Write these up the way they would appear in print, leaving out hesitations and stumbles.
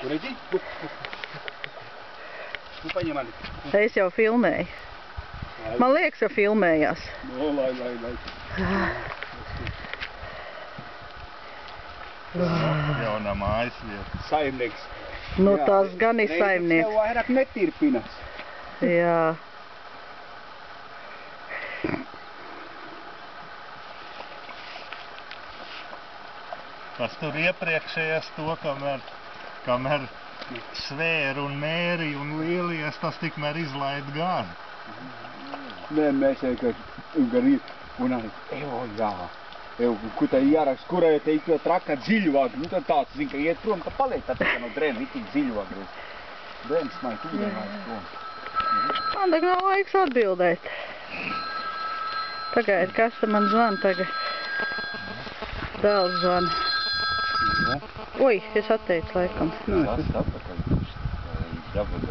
Redzi? Nu paņem mani. Es jau filmēju. Man liekas, ka filmējās. No, lai. Jaunā mājas vieta. Saimnieks. Nu, tas gan ir saimnieks. Tev vairāk netirpinas. Jā. Tas tur iepriekšējais to, kamēr svēru un mēri un lielies, tas tikmēr izlaid gāzi. Nē, mēs garīt. Un arī, jā. Kur tā jārakst, kurai te ik traka dziļvāk. Nu, tad tāds, zin, ka iet prom, tad paliek tā no drēna, it dziļvāk. Drēnas maik, ūdenvāk prom. Man tagad nav laiks atbildēt. Pagaid, kas te man zvan tagad? Dēls zvan. Oi, es atteicu laikam. Tas atpakaļ. Dabūt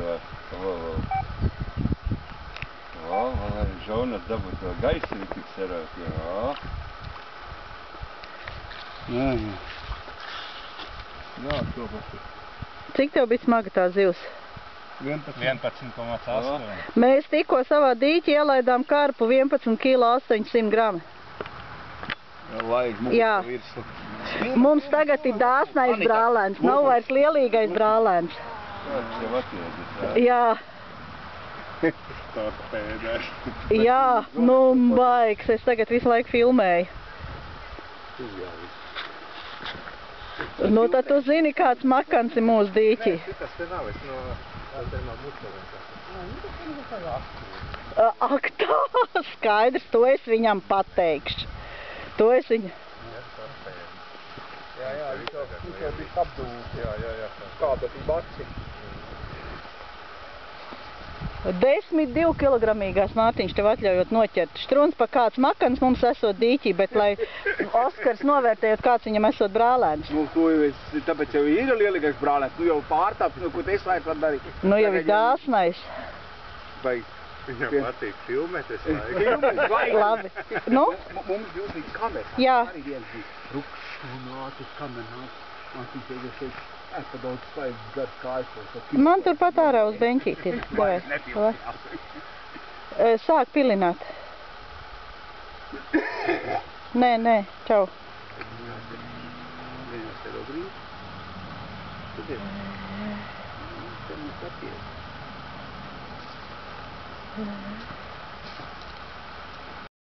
lai žonas dabūt gaisi, tik serēt, jā. Jā, to paši. Cik tev bija smaga tā zivs? 11,8. Mēs tikko savā dīķi ielaidām karpu 11 kg 800 grami. Jā. Mums tagad ir dāsnais brālēns, nav vairs lielīgais brālēns. Tas jau atjēdzis, jā. Tāds pēdēs. Jā, nu baigs, es tagad visu laiku filmēju. Nu, tad tu zini, kāds makans ir mūsu dīķī. Nē, šitas te nav, es no mucerēm. Ak tā, skaidrs, to es viņam pateikšu. To es viņam... Jā, viņš jau bija apdūts. Jā. Kāda bija baci? 10-2 kilogramīgās Mārtiņš tev atļaujot noķert. Štruns pa kāds makans mums esot dīķī, bet lai Oskars novērtējot, kāds viņam esot brālēns. Nu, to jau es, tāpēc jau ir lielīgais brālēns, nu jau pārtāps, nu, ko te es vairs var darīt. Nu jau ir dāsnais. Vai... Viņam patīk filmēt, es laiku. Labi. Nu? Mums jūs bija kamerā. Jā. Arī viens bija ruks un nācis kamerā. Nācis teica, šeit daudz spaigas gars kājas. Man turpat ārā uz beņķīt ir. Sāk pilināt. Nē, čau. Viņas te dobrīt. Tudien. Te mums paties.